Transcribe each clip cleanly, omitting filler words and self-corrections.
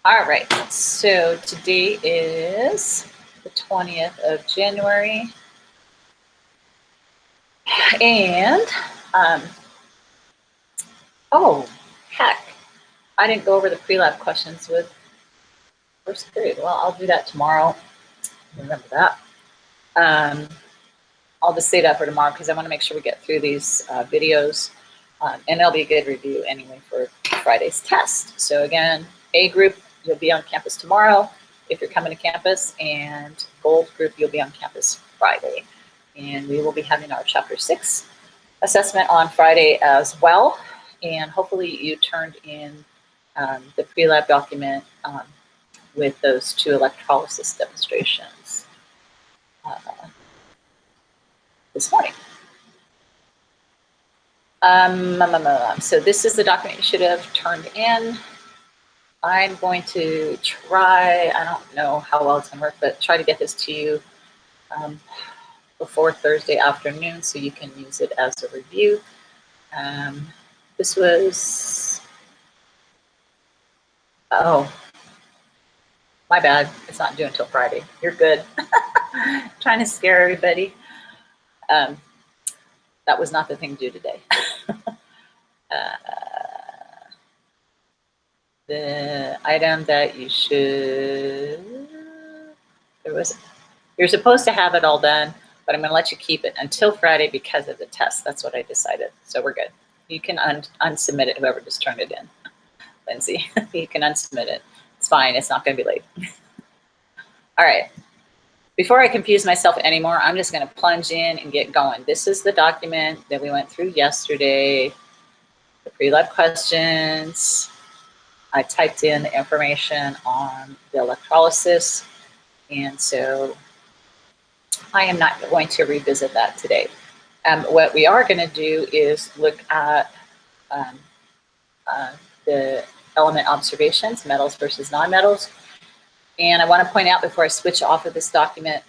All right, so today is the 20th of January. And, oh, heck, I didn't go over the pre-lab questions with first period. Well, I'll do that tomorrow. Remember that. I'll just save that for tomorrow because I want to make sure we get through these videos. And it'll be a good review anyway for Friday's test. So again, A group, you'll be on campus tomorrow if you're coming to campus, and gold group, you'll be on campus Friday. And we will be having our chapter 6 assessment on Friday as well. And hopefully you turned in the pre-lab document with those 2 electrolysis demonstrations this morning. So this is the document you should have turned in. I'm going to try, I don't know how well it's going to work, but try to get this to you before Thursday afternoon so you can use it as a review. This was, oh, my bad. It's not due until Friday. You're good. Trying to scare everybody. That was not the thing due today. The item that you should, you're supposed to have it all done, but I'm going to let you keep it until Friday because of the test. That's what I decided. So we're good. You can unsubmit it, whoever just turned it in. Lindsay, you can unsubmit it. It's fine. It's not going to be late. All right. Before I confuse myself anymore, I'm just going to plunge in and get going. This is the document that we went through yesterday, the pre-lab questions. I typed in the information on the electrolysis, and so I am not going to revisit that today. What we are going to do is look at the element observations, metals versus non-metals. And I want to point out before I switch off of this document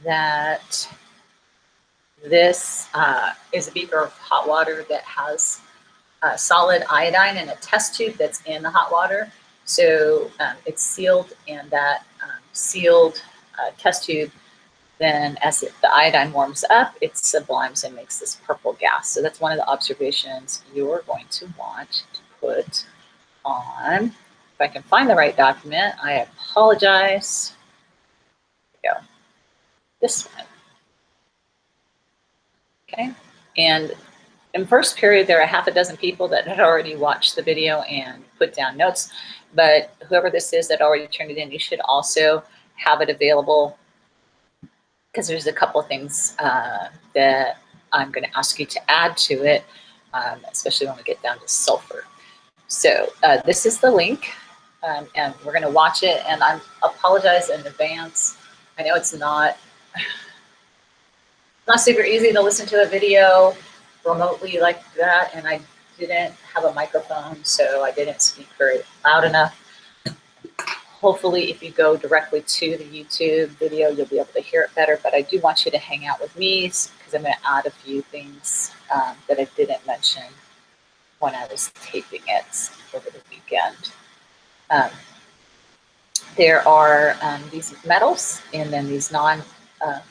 that this is a beaker of hot water that has solid iodine in a test tube that's in the hot water. So it's sealed, and that sealed test tube, then as the iodine warms up, it sublimes and makes this purple gas. So that's one of the observations you're going to want to put on. If I can find the right document, I apologize. Here we go. This one. Okay. And in first period, there are half a dozen people that had already watched the video and put down notes. But whoever this is that already turned it in, you should also have it available because there's a couple of things that I'm going to ask you to add to it, especially when we get down to sulfur. So this is the link, and we're going to watch it. And I apologize in advance. I know it's not super easy to listen to a video remotely like that, and I didn't have a microphone, so I didn't speak very loud enough. Hopefully, if you go directly to the YouTube video, you'll be able to hear it better, but I do want you to hang out with me because I'm going to add a few things that I didn't mention when I was taping it over the weekend. There are these metals, and then these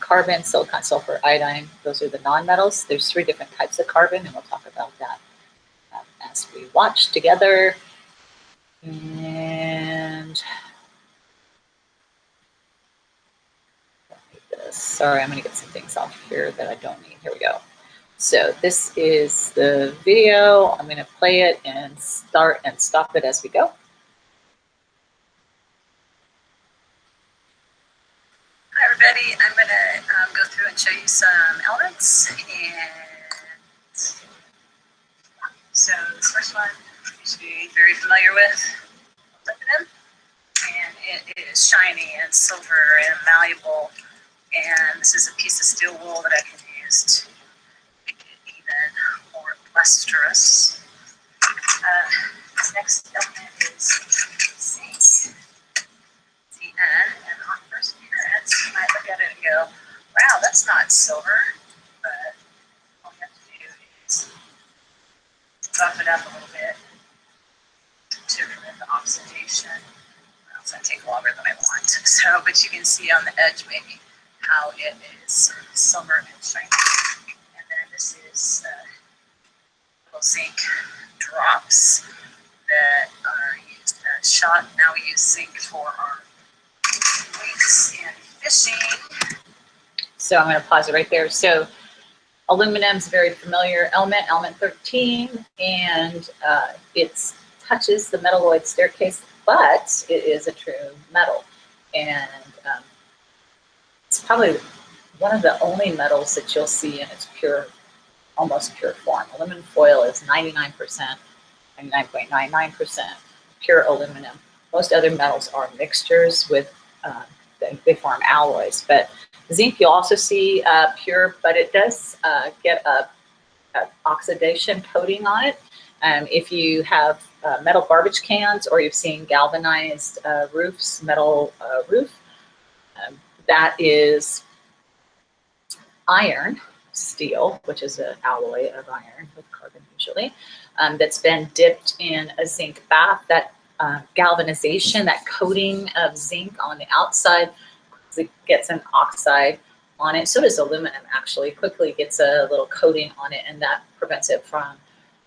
carbon, silicon, sulfur, iodine. Those are the non-metals. There's 3 different types of carbon, and we'll talk about that as we watch together. And sorry, I'm going to get some things off here that I don't need. Here we go. So this is the video. I'm going to play it and start and stop it as we go. Hi everybody, I'm going to go through and show you some elements. And so this first one you should be very familiar with, molybdenum. And it is shiny and silver and malleable. And this is a piece of steel wool that I can use to make it even more lustrous. This next element is zinc. Zn, and on first appearance, you might look at it and go, wow, that's not silver. But all you have to do is buff it up a little bit to remove oxidation. Well, it's going to take longer than I want. So, but you can see on the edge maybe how it is silver and shiny. And then this is little zinc drops that are used as shot. Now we use zinc for our weights and fishing. So I'm going to pause it right there. So aluminum is a very familiar element, element 13, and it touches the metalloid staircase, but it is a true metal. And it's probably one of the only metals that you'll see in its pure, almost pure form. Aluminum foil is 99%, 99.99% pure aluminum. Most other metals are mixtures with, they form alloys, but zinc you'll also see pure, but it does get a oxidation coating on it. If you have metal garbage cans or you've seen galvanized roofs, metal roof, that is iron, steel, which is an alloy of iron with carbon usually, that's been dipped in a zinc bath. That galvanization, that coating of zinc on the outside, it gets an oxide on it. So does aluminum actually, quickly gets a little coating on it, and that prevents it from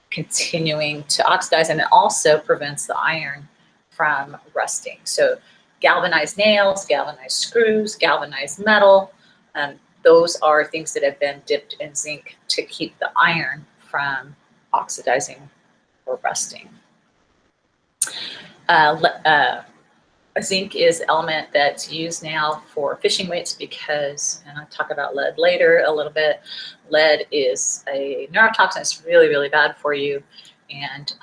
continuing to oxidize, and it also prevents the iron from rusting. So galvanized nails, galvanized screws, galvanized metal, those are things that have been dipped in zinc to keep the iron from oxidizing or rusting. Zinc is an element that's used now for fishing weights because, and I'll talk about lead later a little bit, lead is a neurotoxin. It's really, really bad for you. And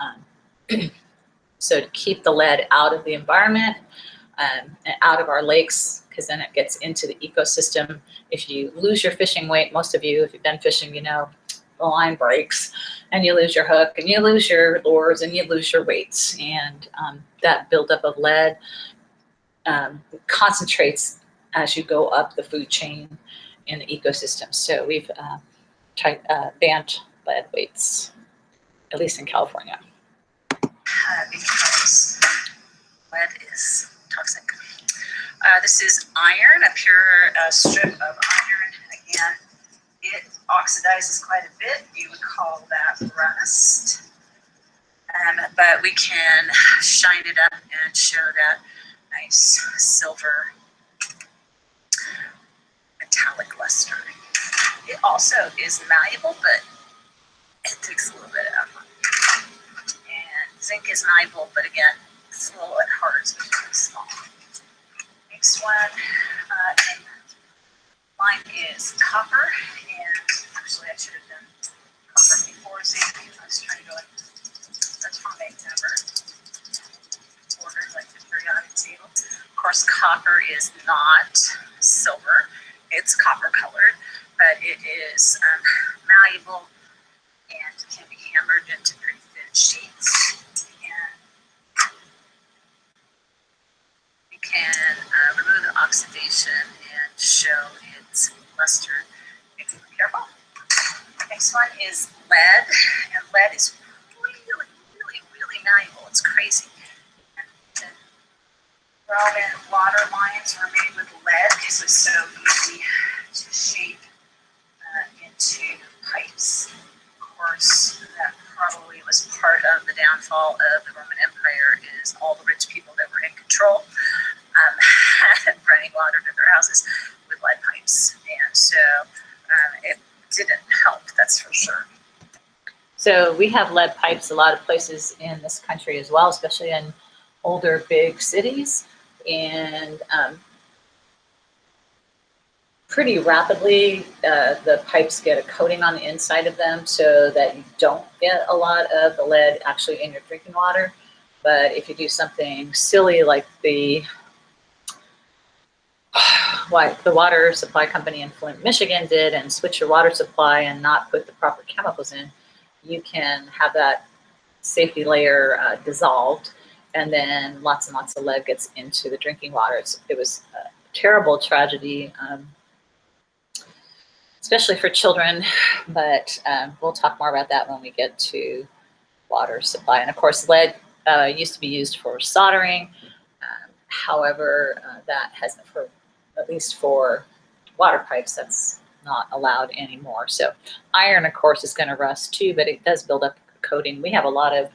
so to keep the lead out of the environment and out of our lakes, because then it gets into the ecosystem. If you lose your fishing weight, most of you, if you've been fishing, you know, the line breaks and you lose your hook and you lose your lures and you lose your weights. And that buildup of lead concentrates as you go up the food chain in the ecosystem. So we've banned lead weights, at least in California. Because lead is toxic. This is iron, a pure strip of iron. Again, it oxidizes quite a bit. You would call that rust. But we can shine it up and show that nice silver metallic luster. It also is malleable, but it takes a little bit of effort. And zinc is malleable, but again, it's a little bit harder, especially when it's small. Next one, mine is copper, and actually I should have done copper before zinc. I was trying to go in atomic number order, like the periodic table. Of course, copper is not silver. It's copper colored, but it is malleable and can be hammered into pretty thin sheets. And we can remove the oxidation and show its luster if you're careful. Next one is lead, and lead is really malleable. It's crazy. And Roman water lines were made with lead because it was so easy to shape into pipes. Of course, that probably was part of the downfall of the Roman Empire, is all the rich people that were in control running water to their houses with lead pipes. And so it didn't help, that's for sure. So we have lead pipes a lot of places in this country as well, especially in older big cities. And pretty rapidly, the pipes get a coating on the inside of them so that you don't get a lot of the lead actually in your drinking water. But if you do something silly like the water supply company in Flint, Michigan did, and switch your water supply and not put the proper chemicals in, you can have that safety layer dissolved, and then lots and lots of lead gets into the drinking water. It was a terrible tragedy, especially for children, but we'll talk more about that when we get to water supply. And of course, lead used to be used for soldering. However, that hasn't, for at least for water pipes, that's not allowed anymore. So iron, of course, is going to rust too, but it does build up coating. We have a lot of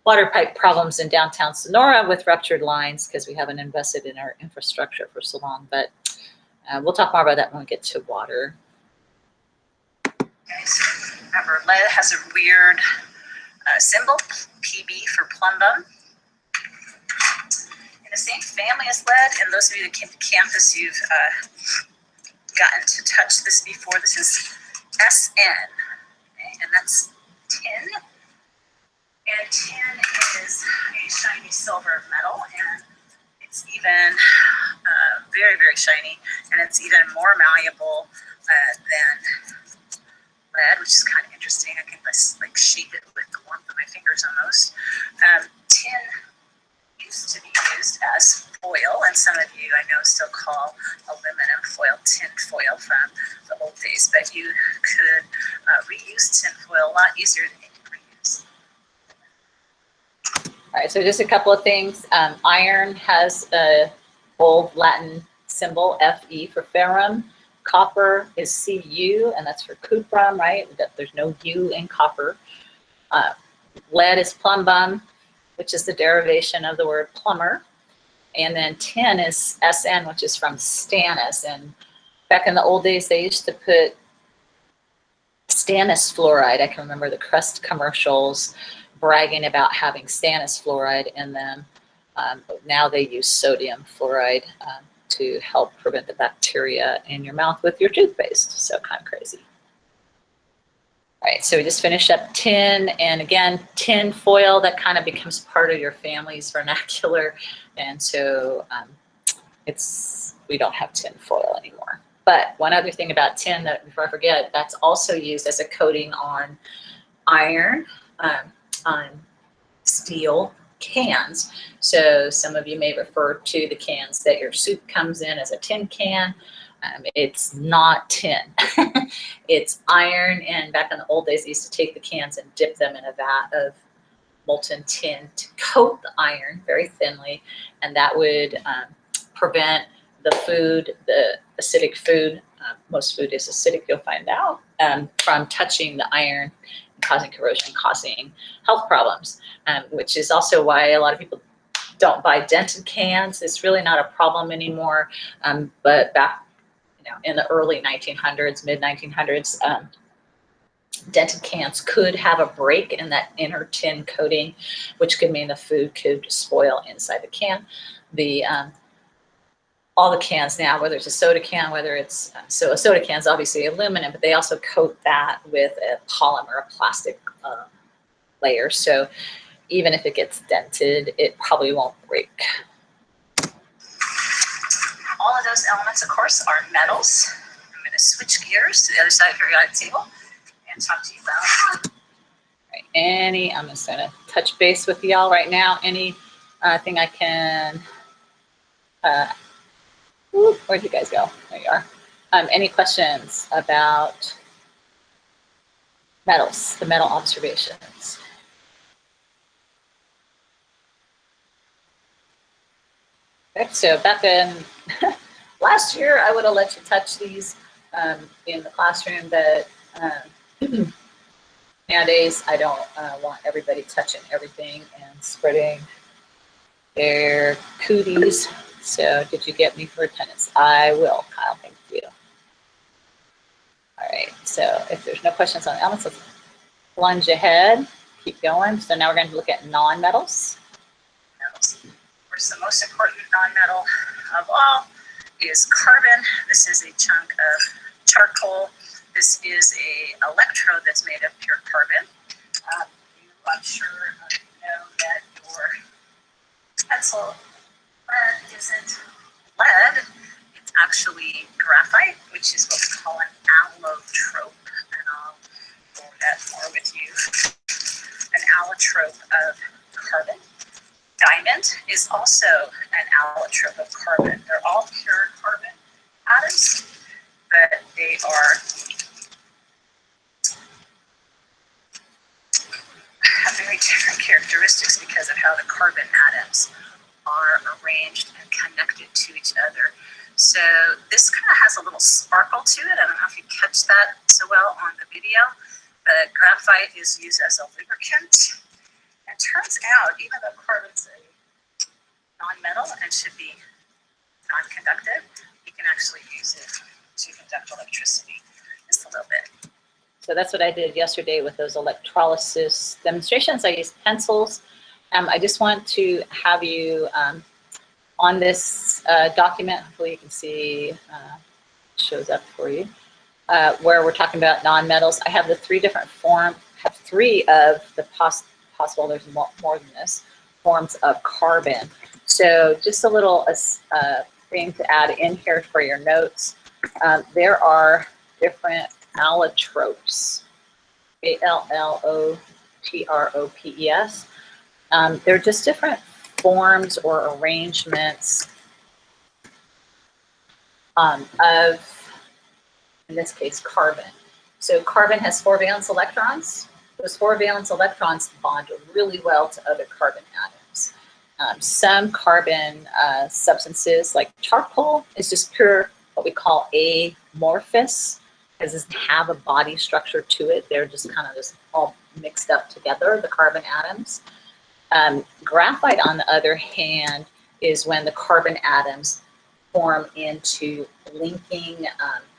water pipe problems in downtown Sonora with ruptured lines because we haven't invested in our infrastructure for so long. But we'll talk more about that when we get to water. Okay, so remember, lead has a weird symbol, PB for plumbum. In the same family as lead, and those of you that came to campus, you've gotten to touch this before. This is SN, okay, and that's tin. And tin is a shiny silver metal, and it's even very, very shiny, and it's even more malleable than lead, which is kind of interesting. I can like shape it with the warmth of my fingers almost. Tin used to be used as foil, and some of you I know still call aluminum foil tin foil from the old days, but you could reuse tin foil a lot easier than you can reuse. All right, so just a couple of things. Iron has a old Latin symbol, Fe for ferrum. Copper is Cu, and that's for cuprum, right? There's no U in copper. Lead is plumbum, which is the derivation of the word plumber. And then tin is Sn, which is from stannous. And back in the old days, they used to put stannous fluoride. I can remember the Crest commercials bragging about having stannous fluoride in them. But now they use sodium fluoride to help prevent the bacteria in your mouth with your toothpaste. So kind of crazy. All right, so we just finished up tin, and again, tin foil, that kind of becomes part of your family's vernacular. And so we don't have tin foil anymore. But one other thing about tin that, before I forget, that's also used as a coating on iron, on steel cans. So some of you may refer to the cans that your soup comes in as a tin can. It's not tin, it's iron. And back in the old days, they used to take the cans and dip them in a vat of molten tin to coat the iron very thinly. And that would prevent the food, the acidic food, most food is acidic, you'll find out, from touching the iron and causing corrosion, causing health problems, which is also why a lot of people don't buy dented cans. It's really not a problem anymore. But back in the early 1900s, mid 1900s, dented cans could have a break in that inner tin coating, which could mean the food could spoil inside the can. All the cans now, whether it's a soda can, whether it's, so a soda can is obviously aluminum, but they also coat that with a polymer, a plastic layer. So even if it gets dented, it probably won't break. All of those elements, of course, are metals. I'm going to switch gears to the other side of the periodic table and talk to you about. Right, I'm just going to touch base with y'all right now. Any thing I can, where'd you guys go? There you are. Any questions about metals, the metal observations? Okay, so back in last year, I would have let you touch these in the classroom, but nowadays I don't want everybody touching everything and spreading their cooties. So did you get me for attendance? I will, Kyle, thank you. All right, so if there's no questions on elements, let's plunge ahead, keep going. So now we're going to look at non-metals. Of course, the most important non-metal of all is carbon. This is a chunk of charcoal. This is a electrode that's made of pure carbon. I'm sure you know that your pencil lead isn't lead. It's actually graphite, which is what we call an allotrope. And I'll go over that more with you. An allotrope of carbon. Diamond is also an allotrope of carbon. They're all pure carbon atoms, but they are very very different characteristics because of how the carbon atoms are arranged and connected to each other. So this kind of has a little sparkle to it. I don't know if you catch that so well on the video, but graphite is used as a lubricant. It turns out, even though carbon's a non-metal and should be non-conductive, you can actually use it to conduct electricity just a little bit. So that's what I did yesterday with those electrolysis demonstrations. I used pencils. I just want to have you on this document, hopefully you can see, shows up for you, where we're talking about non-metals. I have the three different three of the possible, there's more than this, forms of carbon. So just a little thing to add in here for your notes. There are different allotropes, allotropes. They're just different forms or arrangements of, in this case, carbon. So carbon has 4 valence electrons. Those 4 valence electrons bond really well to other carbon atoms. Some carbon substances, like charcoal, is just pure what we call amorphous, because it doesn't have a body structure to it. They're just kind of just all mixed up together, the carbon atoms. Graphite, on the other hand, is when the carbon atoms form into linking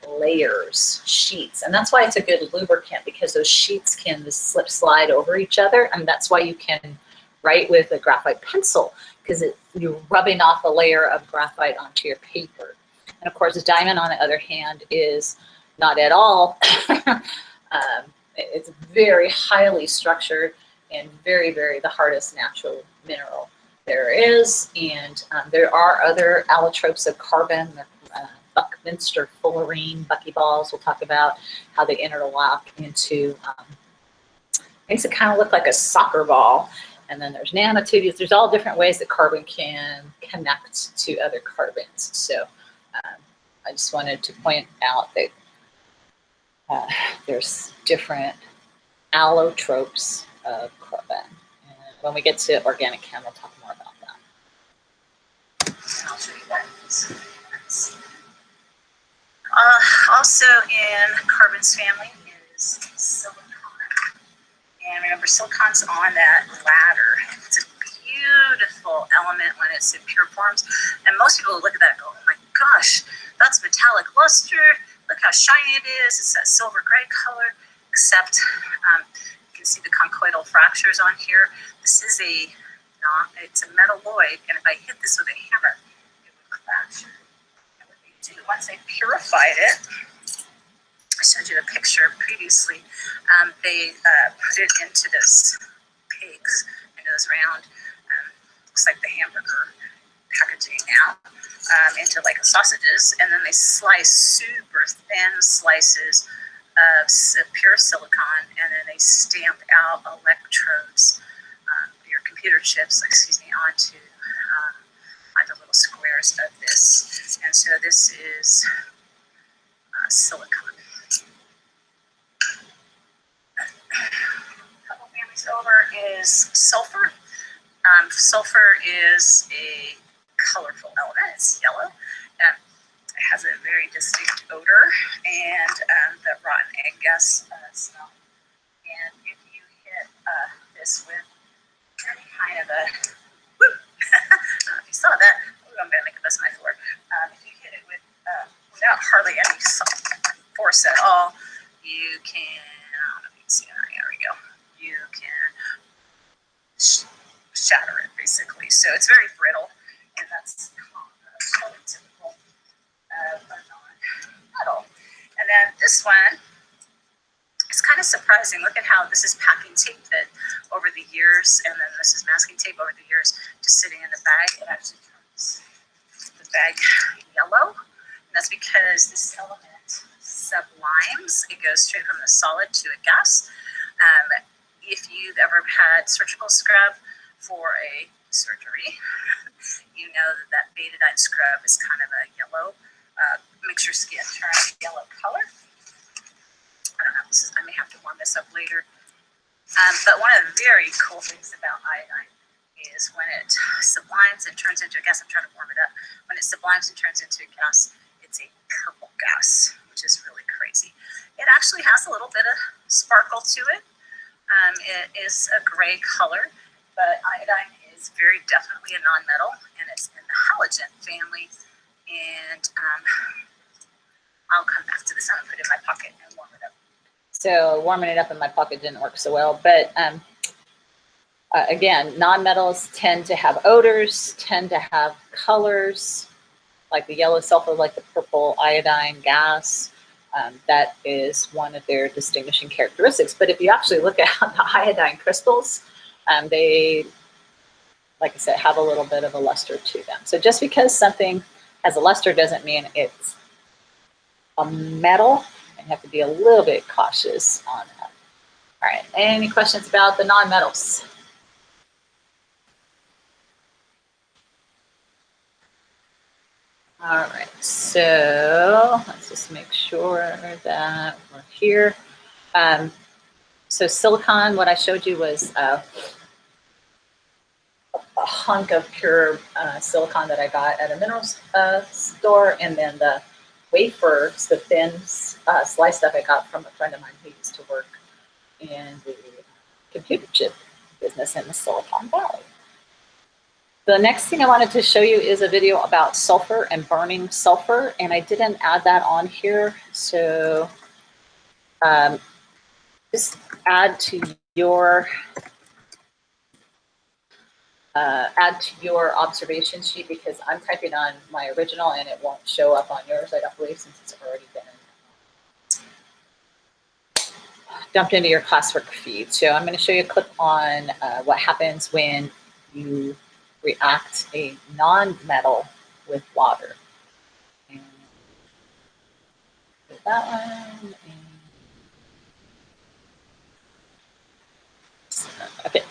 layers, sheets. And that's why it's a good lubricant, because those sheets can just slide over each other. And that's why you can write with a graphite pencil, because you're rubbing off a layer of graphite onto your paper. And of course, the diamond, on the other hand, is not at all. It's very highly structured and very, very the hardest natural mineral there is. And there are other allotropes of carbon, Buckminster fullerene, buckyballs. We'll talk about how they interlock into, makes it kind of look like a soccer ball. And then there's nanotubes. There's all different ways that carbon can connect to other carbons. So I just wanted to point out that there's different allotropes of carbon. And when we get to organic chem, we'll talk more about that. I'll show you that. Also in carbon's family is silicon. And remember, silicon's on that ladder. It's a beautiful element when it's in pure forms. And most people look at that and go, oh my gosh, that's metallic luster. Look how shiny it is. It's that silver gray color, except you can see the conchoidal fractures on here. This is it's a metalloid, and if I hit this with a hammer, it would fracture. And what they do, once they purified it, I showed you a picture previously, they put it into those pigs, into those round, looks like the hamburger packaging now, into like sausages, and then they slice super thin slices of pure silicon, and then they stamp out electrodes, your computer chips, onto little squares of this. And so this is silicon. A couple families over is sulfur. Sulfur is a colorful element. It's yellow. It has a very distinct odor and the rotten egg gas smell. And if you hit this with any kind of a, whoop, I don't know if you saw that. Ooh, I'm going to make a mess of my floor. If you hit it without hardly any force at all, you can, I don't know if you can see that. There we go. You can shatter it, basically. So it's very brittle, and that's totally typical of a non-metal. And then this one, it's kind of surprising. Look at how this is packing tape that over the years, and then this is masking tape over the years, just sitting in the bag. It actually turns the bag yellow, and that's because this element sublimes. It goes straight from the solid to a gas. If you've ever had surgical scrub for a surgery, you know that betadine scrub is kind of a yellow, makes your skin turn a yellow color. I don't know, I may have to warm this up later. But one of the very cool things about iodine is when it sublimes and turns into a gas. I'm trying to warm it up. When it sublimes and turns into a gas, it's a purple gas, which is really crazy. It actually has a little bit of sparkle to it. It is a gray color, but iodine is very definitely a non-metal, and it's in the halogen family. And I'll come back to this. I'm gonna put it in my pocket and warm it up. So warming it up in my pocket didn't work so well, but again, nonmetals tend to have odors, tend to have colors, like the yellow sulfur, like the purple iodine gas. That is one of their distinguishing characteristics. But if you actually look at the iodine crystals, they, like I said, have a little bit of a luster to them. So just because something has a luster doesn't mean it's a metal, and you have to be a little bit cautious on that. All right, any questions about the nonmetals? All right, so let's just make sure that we're here. So silicon, what I showed you was a hunk of pure silicon that I got at a minerals store, and then the wafers, the thin slice stuff I got from a friend of mine who used to work in the computer chip business in the Silicon Valley. The next thing I wanted to show you is a video about sulfur and burning sulfur, and I didn't add that on here, so just add to your observation sheet, because I'm typing on my original and it won't show up on yours, I don't believe, since it's already been dumped into your classwork feed. So I'm going to show you a clip on what happens when you react a non-metal with water. And that one. Okay.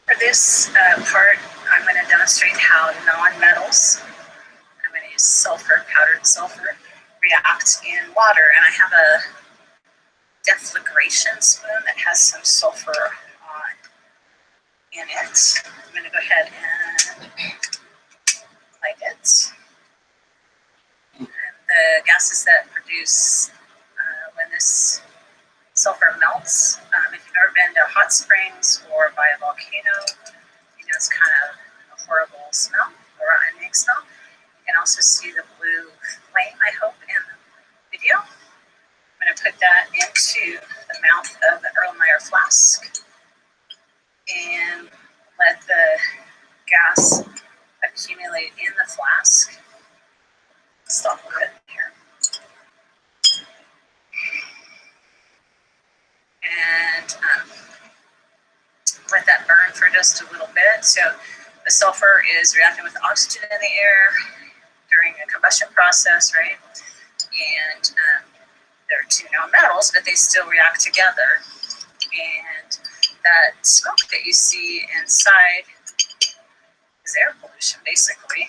For this part, I'm going to demonstrate how non-metals, I'm going to use sulfur, powdered sulfur, react in water. And I have a deflagration spoon that has some sulfur in it. I'm going to go ahead and light it. And the gases that produce when this sulfur melts, if you've ever been to hot springs or by a volcano, you know it's kind of a horrible smell, or a unique smell. You can also see the blue flame, I hope, in the video. I'm going to put that into the mouth of the Erlenmeyer flask and let the gas accumulate in the flask. Stop a bit here. And let that burn for just a little bit. So the sulfur is reacting with the oxygen in the air during a combustion process, right? And they're two non-metals, but they still react together. And that smoke that you see inside is air pollution, basically.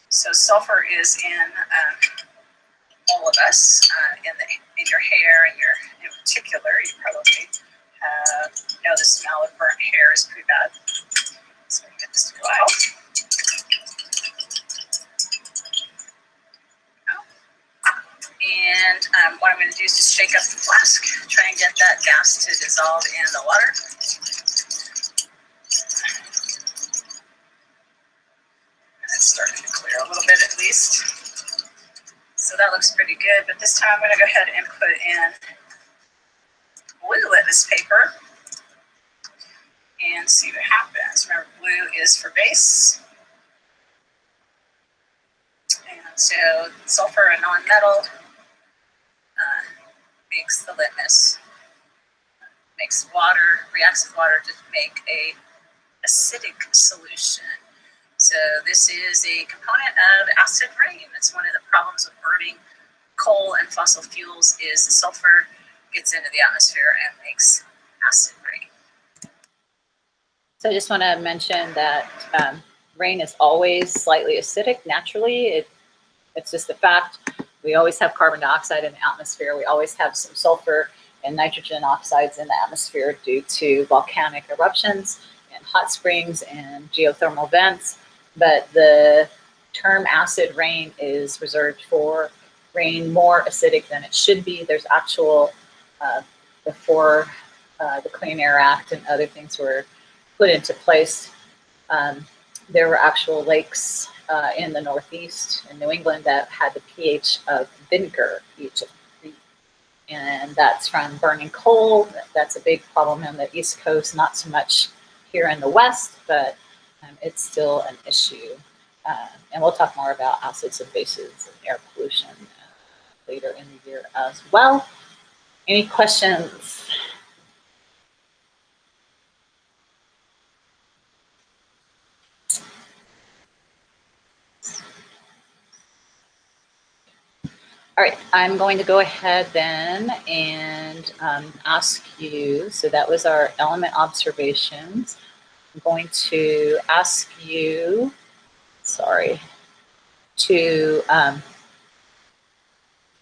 So sulfur is in all of us, in your hair, and in particular, you probably know the smell of burnt hair is pretty bad. So we get this to go out. And what I'm going to do is just shake up the flask, try and get that gas to dissolve in the water. And it's starting to clear a little bit at least. So that looks pretty good, but this time I'm going to go ahead and put in blue litmus paper and see what happens. Remember, blue is for base. And so sulfur, a non-metal, makes the litmus, makes water, reacts with water to make a acidic solution. So this is a component of acid rain. It's one of the problems of burning coal and fossil fuels is the sulfur gets into the atmosphere and makes acid rain. So I just want to mention that rain is always slightly acidic naturally. It's just a fact. We always have carbon dioxide in the atmosphere. We always have some sulfur and nitrogen oxides in the atmosphere due to volcanic eruptions and hot springs and geothermal vents. But the term acid rain is reserved for rain more acidic than it should be. There's actual, before the Clean Air Act and other things were put into place, there were actual lakes in the Northeast in New England that had the pH of vinegar, pH of 3. And that's from burning coal. That's a big problem on the East Coast, not so much here in the West, but it's still an issue. And we'll talk more about acids and bases and air pollution later in the year as well. Any questions? All right, I'm going to go ahead then and ask you, so that was our element observations. I'm going to ask you, to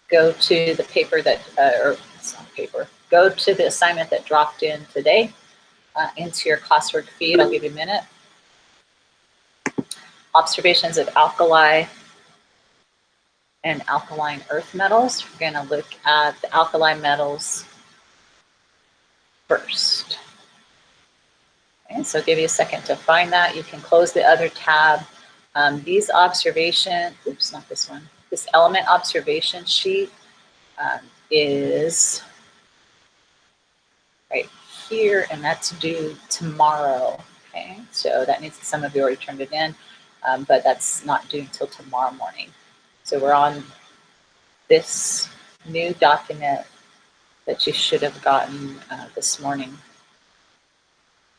go to the paper that, or it's not paper, go to the assignment that dropped in today into your classwork feed. I'll give you a minute. Observations of alkali and alkaline earth metals. We're going to look at the alkali metals first. Okay, so I'll give you a second to find that. You can close the other tab. These observation, oops, not this one. This element observation sheet is right here, and that's due tomorrow. Okay, so that means some of you already turned it in, but that's not due until tomorrow morning. So we're on this new document that you should have gotten this morning.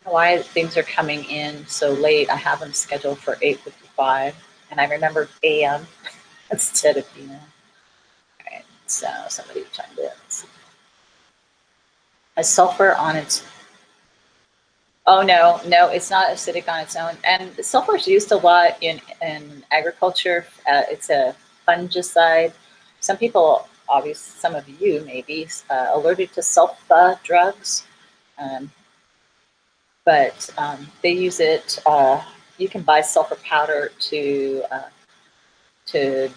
Why things are coming in so late? I have them scheduled for 8:55, and I remembered AM instead of PM. All right, so somebody chimed in. A sulfur on its, oh no, it's not acidic on its own. And sulfur is used a lot in agriculture. It's a fungicide. Some people, obviously, some of you may be allergic to sulfa drugs, but they use it. You can buy sulfur powder to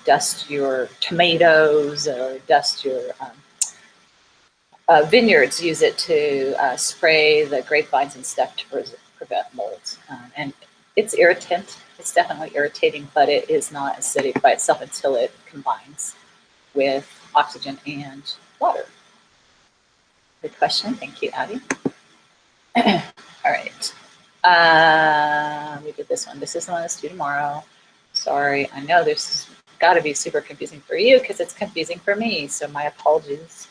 dust your tomatoes or dust your vineyards. Use it to spray the grapevines and stuff to prevent molds. And it's irritant. It's definitely irritating, but it is not acidic by itself until it combines with oxygen and water. Good question. Thank you, Abby. All right. We did this one. This is the one that's due tomorrow. Sorry. I know this has got to be super confusing for you because it's confusing for me. So my apologies.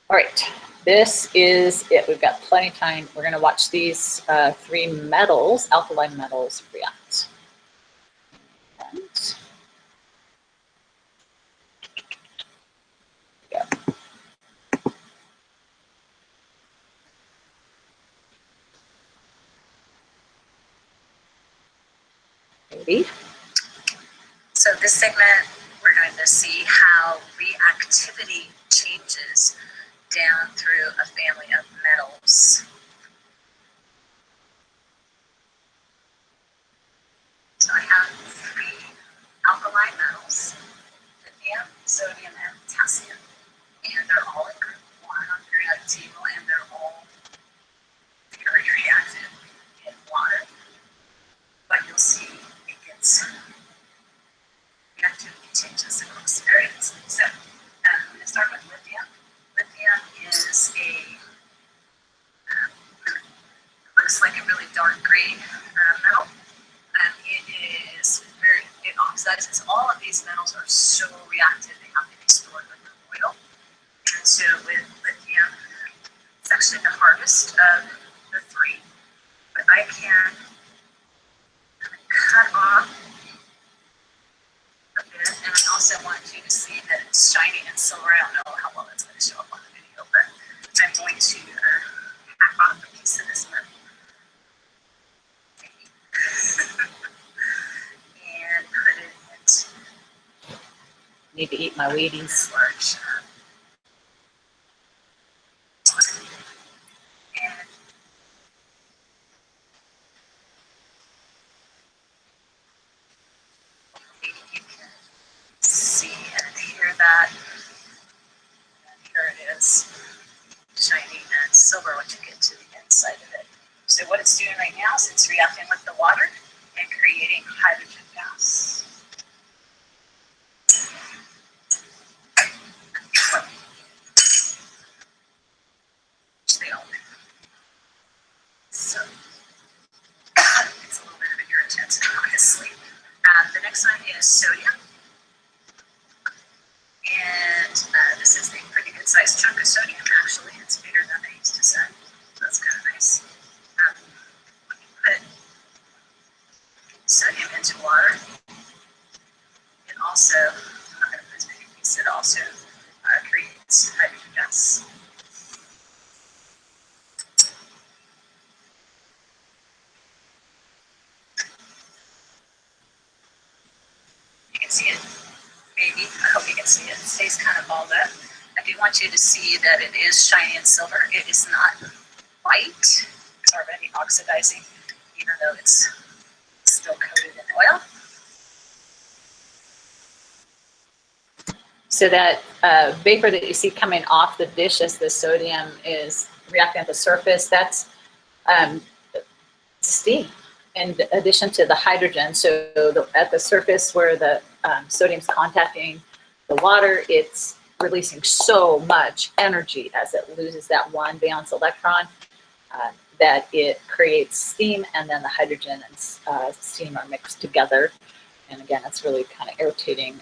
All right. This is it. We've got plenty of time. We're going to watch these three metals, alkaline metals, react. And go. Ready? So this segment, we're going to see how reactivity changes down through a family of metals. So I have three alkali metals, lithium, sodium, and potassium. And they're all in group 1 on the periodic table, and they're all very reactive in water. But you'll see it gets reactivity changes across areas. So I'm going to start with lithium. Lithium is looks like a really dark green metal. It oxidizes. All of these metals are so reactive, they have to be stored under oil. And so with lithium, it's actually the hardest of the three, but I can cut off a bit, and I also want you to see that it's shiny and silver. I don't know how well that's going to show up on the video, but I'm going to hack off a piece of this metal. Need to eat my Wheaties. Large. And you can see and hear that. And here it is, shiny and silver once you get to the inside of it. So what it's doing right now is it's reacting with the water and creating hydrogen gas. Which they all do. So it's a little bit of an irritant, honestly. The next one is sodium. And this is a pretty good sized chunk of sodium, actually. It's bigger than I used to say. So that's kind of nice. When you put sodium into water, it also, I'm going to put this big piece, it also creates hydrogen gas. You can see it, maybe. I hope you can see it. It stays kind of balled up. I do want you to see that it is shiny and silver. It is not white. It's already oxidizing, even though it's still coated in oil. So that vapor that you see coming off the dish as the sodium is reacting at the surface, that's steam in addition to the hydrogen. So at the surface where the sodium's contacting the water, it's releasing so much energy as it loses that one valence electron that it creates steam, and then the hydrogen and steam are mixed together. And again, it's really kind of irritating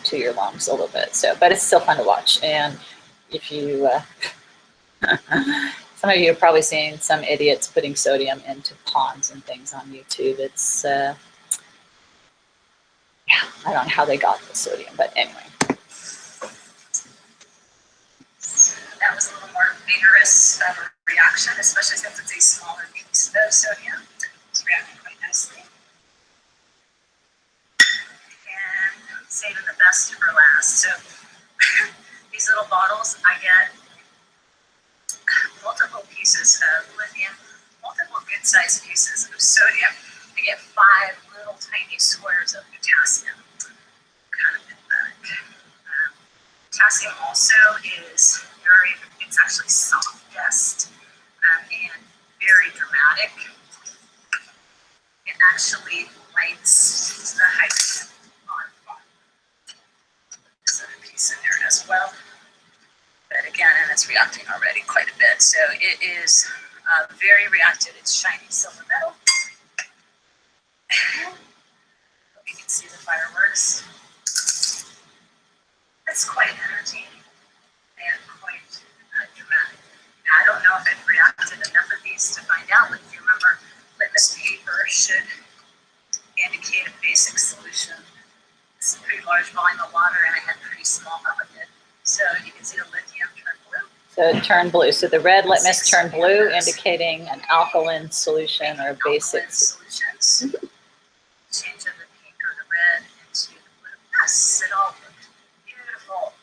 to your lungs a little bit. So, but it's still fun to watch. And if you, some of you have probably seen some idiots putting sodium into ponds and things on YouTube. It's, yeah, I don't know how they got the sodium, but anyway. So that was a little more vigorous of a reaction, especially since it's a smaller piece of sodium. It's reacting quite nicely. And saving the best for last. So these little bottles, I get multiple pieces of lithium, multiple good-sized pieces of sodium. I get 5 little tiny squares of potassium, kind of in the potassium also is it's actually softest and very dramatic. It actually lights the hydrogen on fire. There's another piece in there as well. But again, and it's reacting already quite a bit. So it is very reactive. It's shiny silver metal. Hope you can see the fireworks. It's quite entertaining and quite dramatic. Now, I don't know if I've reacted enough of these to find out, but if you remember, litmus paper should indicate a basic solution. It's a pretty large volume of water, and I had a pretty small amount of it. So you can see the lithium turn blue. So it turned blue. So the red litmus turned blue, indicating an alkaline solution or basic solutions. Change of the pink or the red into the blue. Yes, it all looked beautiful.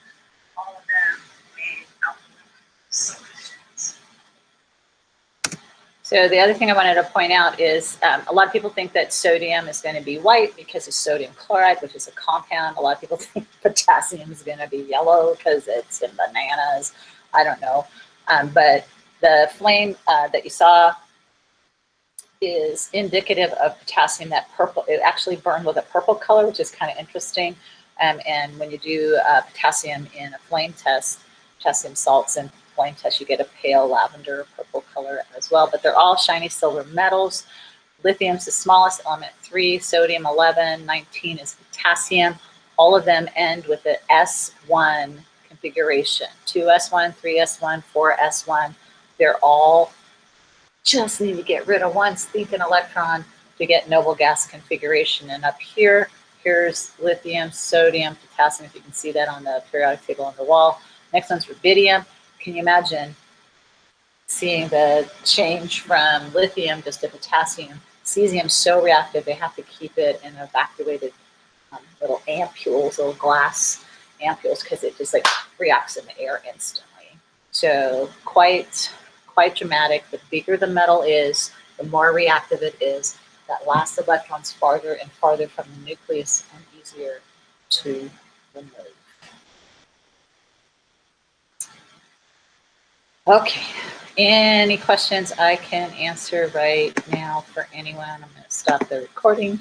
All of them made alkaline solutions. So the other thing I wanted to point out is a lot of people think that sodium is going to be white because of sodium chloride, which is a compound. A lot of people think potassium is going to be yellow because it's in bananas. I don't know. But the flame that you saw is indicative of potassium, that purple. It actually burned with a purple color, which is kind of interesting. And when you do potassium in a flame test, potassium salts and flame test, you get a pale lavender purple color as well. But they're all shiny silver metals. Lithium's the smallest element, 3, sodium 11, 19 is potassium. All of them end with the S1 configuration, 2s1, 3s1, 4s1. They're all just need to get rid of one stinking electron to get noble gas configuration. And up here, here's lithium, sodium, potassium, if you can see that on the periodic table on the wall. Next one's rubidium. Can you imagine seeing the change from lithium just to potassium? Cesium's so reactive, they have to keep it in an evacuated little ampules, little glass ampules, because it just like reacts in the air instantly. So quite dramatic. The bigger the metal is, the more reactive it is. That last electron's farther and farther from the nucleus and easier to remove. Okay, any questions I can answer right now for anyone? I'm going to stop the recording.